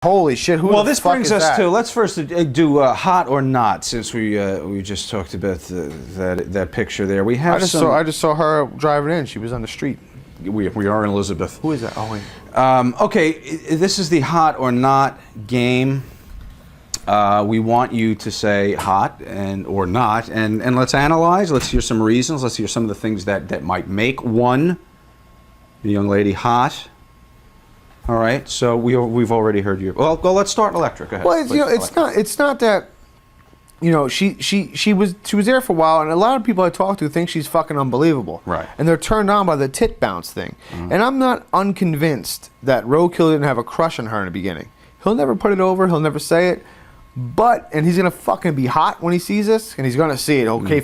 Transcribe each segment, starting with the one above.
Holy shit! Who Well, the this fuck brings is us that? to, let's first do hot or not, since we just talked about that picture there. We have I just saw her driving in. She was on the street. We are in Elizabeth. Who is that? Oh wait. Okay, this is the hot or not game. We want you to say hot or not, and let's analyze. Let's hear some reasons. Let's hear some of the things that might make the young lady hot. All right, so we've already heard you. Well, let's start electric. Go ahead. Well, it's not that. She was there for a while, and a lot of people I talk to think she's fucking unbelievable. Right. And they're turned on by the tit bounce thing. And I'm not unconvinced that Roadkill didn't have a crush on her in the beginning. He'll never put it over. He'll never say it. And he's gonna fucking be hot when he sees this, and he's gonna see it. Okay,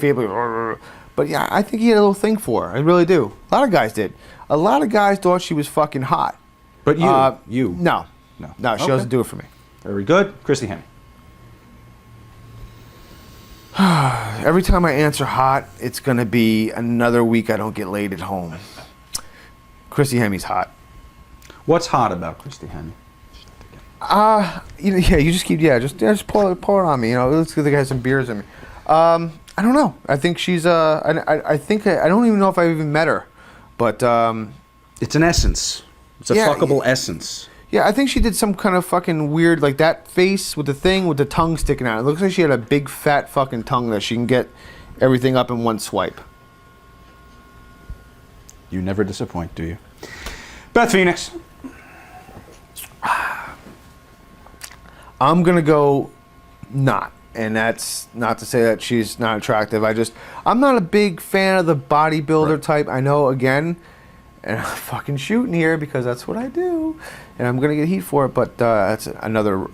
but yeah, I think he had a little thing for her. I really do. A lot of guys did. A lot of guys thought she was fucking hot. But you? No, she doesn't do it for me. Very good, Christy Hemme. Every time I answer hot, it's gonna be another week I don't get laid at home. Christy Hemme's hot. What's hot about Christy Hemme? You just pour it on me. Let's get the guy some beers in me. I don't know. I think she's I think I don't even know if I've even met her, but it's an essence. It's a fuckable essence. Yeah, I think she did some kind of fucking weird, like that face with the thing with the tongue sticking out. It looks like she had a big fat fucking tongue that she can get everything up in one swipe. You never disappoint, do you? Beth Phoenix. I'm gonna go not, and that's not to say that she's not attractive. I'm not a big fan of the bodybuilder type. I know, again, and I'm fucking shooting here because that's what I do, and I'm gonna get heat for it. But that's another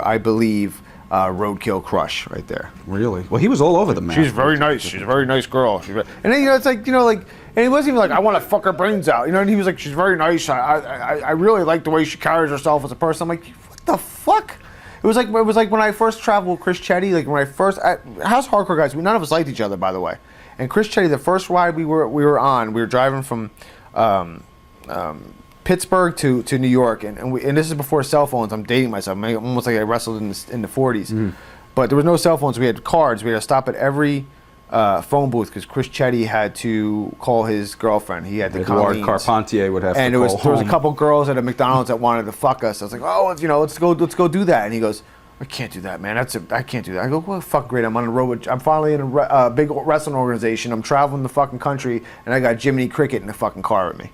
I believe roadkill crush right there. Really? Well, he was all over the map. She's very nice. She's a very nice girl. And then it's like and he wasn't even like I want to fuck her brains out. And he was like she's very nice. I really like the way she carries herself as a person. I'm like, what the fuck? It was like when I first traveled with Chris Chetty. Like when I first House Hardcore guys. None of us liked each other, by the way. And Chris Chetty, the first ride we were on, we were driving from Pittsburgh to New York, and this is before cell phones. I'm dating myself. I'm almost like I wrestled in the 40s, but there was no cell phones. We had cards. We had to stop at every phone booth because Chris Chetty had to call his girlfriend. He had to call Eduard Carpentier would have and to call there was a home. couple girls at a McDonald's that wanted to fuck us. I was like, oh, let's go do that. And he goes, I can't do that, man. I can't do that. I go, well, fuck, great. I'm on the road. I'm finally in a big wrestling organization. I'm traveling the fucking country, and I got Jiminy Cricket in the fucking car with me.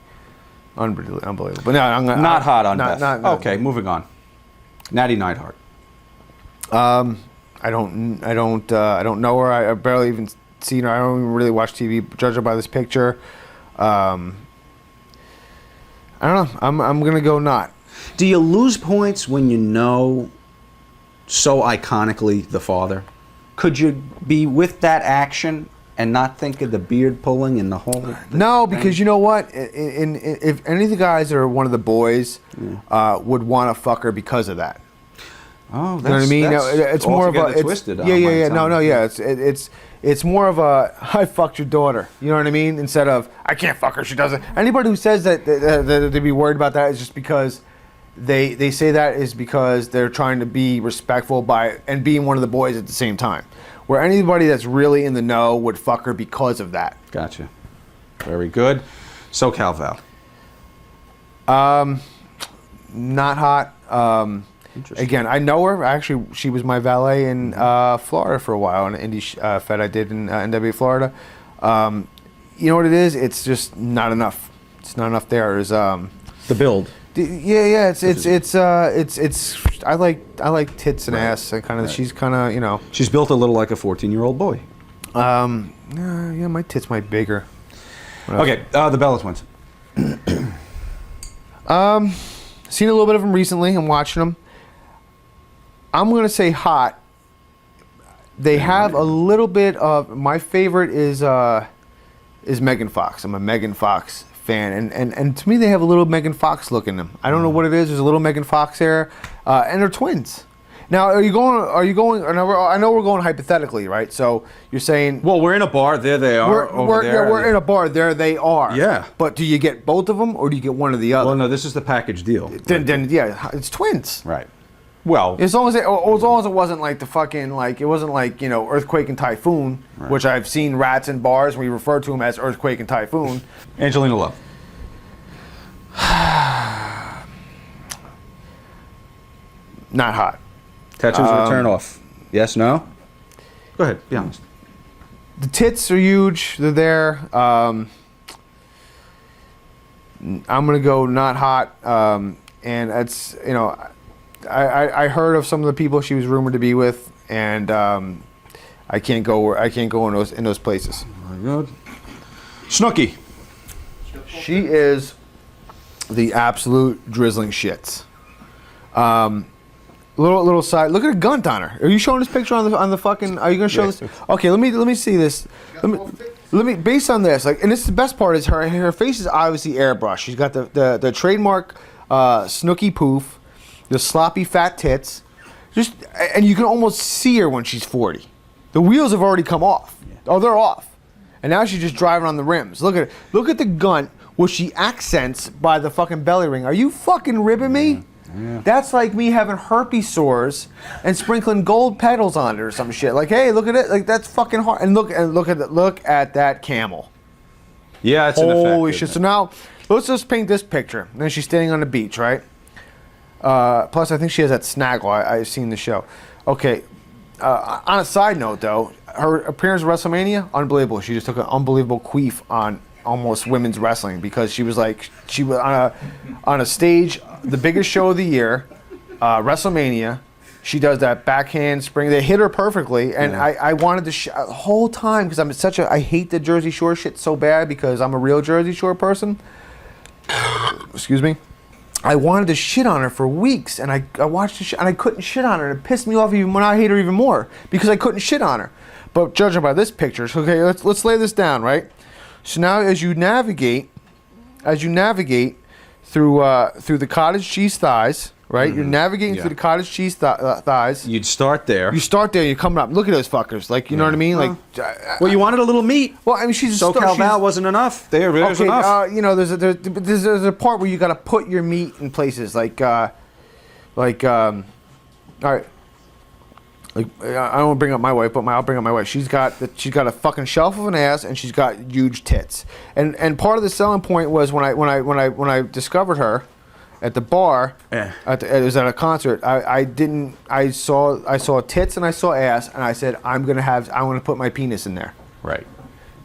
Unbelievable. But no, I'm not hot on Beth. Not, okay, moving on. Natty Neidhart. I don't know her. I barely even seen her. I don't even really watch TV. Judge her by this picture. I don't know. I'm gonna go not. Do you lose points when you know so iconically the father? Could you be with that action and not think of the beard pulling and the whole? No, because you know what? If any of the guys that are one of the boys would want to fuck her because of that. Oh, that's, you know what I mean? No, it's more of a twisted. It's more of a I fucked your daughter. You know what I mean? Instead of I can't fuck her. She doesn't. Anybody who says that they'd be worried about that is just because they say that is because they're trying to be respectful and being one of the boys at the same time. Where anybody that's really in the know would fuck her because of that. Gotcha. Very good. SoCal Val. Not hot. Again, I know her. Actually, she was my valet in Florida for a while, on an indie fed I did in NWA Florida. You know what it is? It's just not enough. It's not enough there. There's the build. Yeah. It's. I like tits and ass. And kind of. She's kind of She's built a little like a 14-year-old boy. Yeah, my tits might be bigger. Okay, the Bella Twins. Seen a little bit of them recently. I'm watching them. I'm gonna say hot. They have a little bit of. My favorite is Megan Fox. I'm a Megan Fox fan, and to me they have a little Megan Fox look in them. I don't know what it is. There's a little Megan Fox there, and they're twins. Now, are you going? I know we're going hypothetically, right? So you're saying, well, we're in a bar. There they are. We're in a bar. There they are. Yeah. But do you get both of them, or do you get one or the other? Well, no. This is the package deal. Then yeah, it's twins. Right. Well, as long as it wasn't like the fucking like it wasn't like earthquake and typhoon, Right. which I've seen rats in bars. We refer to them as earthquake and typhoon. Angelina Love. Not hot. Tattoos return off. Yes, no? Go ahead, be honest. The tits are huge. They're there. I'm gonna go not hot. And it's I heard of some of the people she was rumored to be with, and I can't go in those places. Very good. Snooki. She is the absolute drizzling shits. Little side. Look at a gun on her. Are you showing this picture on the fucking? Are you gonna show Yes. this? Okay, let me see this. Let me based on this, like, and this is the best part is her face is obviously airbrushed. She's got the trademark Snooki poof, the sloppy fat tits, and you can almost see her when she's 40. The wheels have already come off. Yeah. Oh, they're off, and now she's just driving on the rims. Look at it. Look at the gun, which she accents by the fucking belly ring. Are you fucking ribbing me? Yeah. That's like me having herpes sores and sprinkling gold petals on it or some shit. Like, hey, look at it. Like, that's fucking hard. And look at that camel. Yeah, it's an effect. Holy isn't shit! it? So now let's just paint this picture. And then she's standing on the beach, right? Plus, I think she has that snaggle. I've seen the show. Okay. On a side note, though, her appearance at WrestleMania, unbelievable. She just took an unbelievable queef on almost women's wrestling because she was on a stage, the biggest show of the year, WrestleMania. She does that backhand spring. They hit her perfectly, and Yeah. I wanted to the whole time because I hate the Jersey Shore shit so bad because I'm a real Jersey Shore person. Excuse me. I wanted to shit on her for weeks, and I watched the shit, and I couldn't shit on her. And it pissed me off even when I hate her even more because I couldn't shit on her. But judging by this picture, so okay, let's lay this down, right? So now, as you navigate through the cottage cheese thighs, right? You're navigating Yeah. through the cottage cheese thighs. You'd start there. You start there. You're coming up. Look at those fuckers. Like, you know what I mean? Like, Well, you wanted a little meat. well, I mean, she's SoCal Val wasn't enough. There's okay, enough. there's a part where you got to put your meat in places all right. Like, I don't want to bring up my wife, but I'll bring up my wife. She's got a fucking shelf of an ass, and she's got huge tits. And part of the selling point was when I discovered her at the bar. Yeah. It was at a concert. I saw tits and I saw ass, and I said I want to put my penis in there. Right.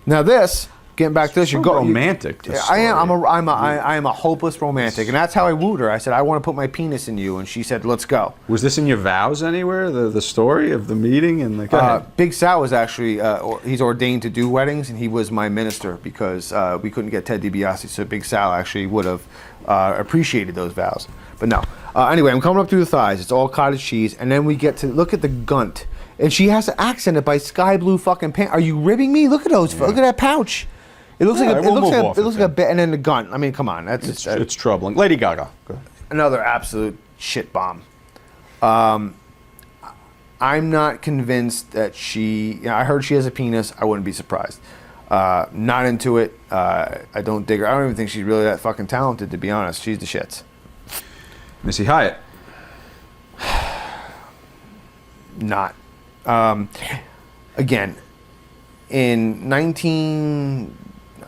Now this. Getting back to this, So you're going romantic. This I am. story. I am a hopeless romantic, and that's how I wooed her. I said, "I want to put my penis in you," and she said, "Let's go." Was this in your vows anywhere? The story of the meeting and the. Go ahead. Big Sal was actually he's ordained to do weddings, and he was my minister because we couldn't get Ted DiBiase, so Big Sal actually would have appreciated those vows. But no. Anyway, I'm coming up through the thighs. It's all cottage cheese, and then we get to look at the gunt, and she has to accent it by sky blue fucking pants. Are you ribbing me? Look at those. Look at that pouch. It looks Yeah, like we'll move off it looks it like a bit, and then the gun. I mean, come on, that's It's troubling. Lady Gaga. Go ahead. another absolute shit bomb. I'm not convinced that she. I heard she has a penis. I wouldn't be surprised. Not into it. I don't dig her. I don't even think she's really that fucking talented, to be honest. She's the shits. Missy Hyatt. Not. Again, in 90,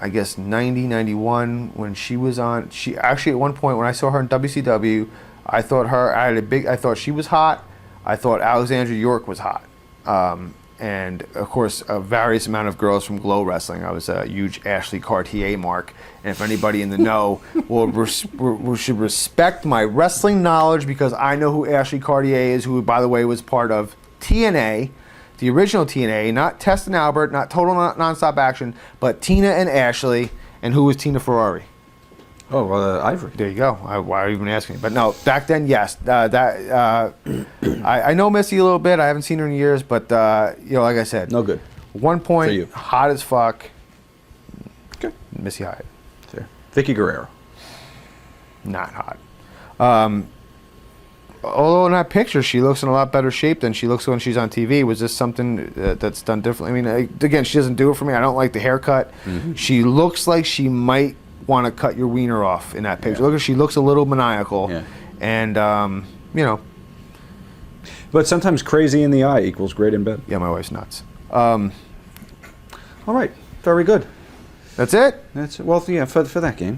91, when she was on, she actually at one point when I saw her in WCW, I thought she was hot. I thought Alexandra York was hot. And of course, a various amount of girls from Glow Wrestling. I was a huge Ashley Cartier mark. And if anybody in the know should respect my wrestling knowledge, because I know who Ashley Cartier is, who, by the way, was part of TNA, the original TNA, not Test and Albert, not Total Nonstop Action, but Tina and Ashley. And who was Tina Ferrari? Oh, Ivory. There you go. Why are you even asking me? But no, back then, yes. I know Missy a little bit. I haven't seen her in years, but like I said, No good. One point, For you. hot as fuck. Okay. Missy Hyatt, There. Vicky Guerrero. not hot. Although in that picture, she looks in a lot better shape than she looks when she's on TV. Was this something that's done differently? I mean, again, she doesn't do it for me. I don't like the haircut. Mm-hmm. She looks like she might want to cut your wiener off in that picture. Yeah. Look, she looks a little maniacal. Yeah. And But sometimes crazy in the eye equals great in bed. Yeah, my wife's nuts. All right, very good. That's it? That's well, yeah, for that game.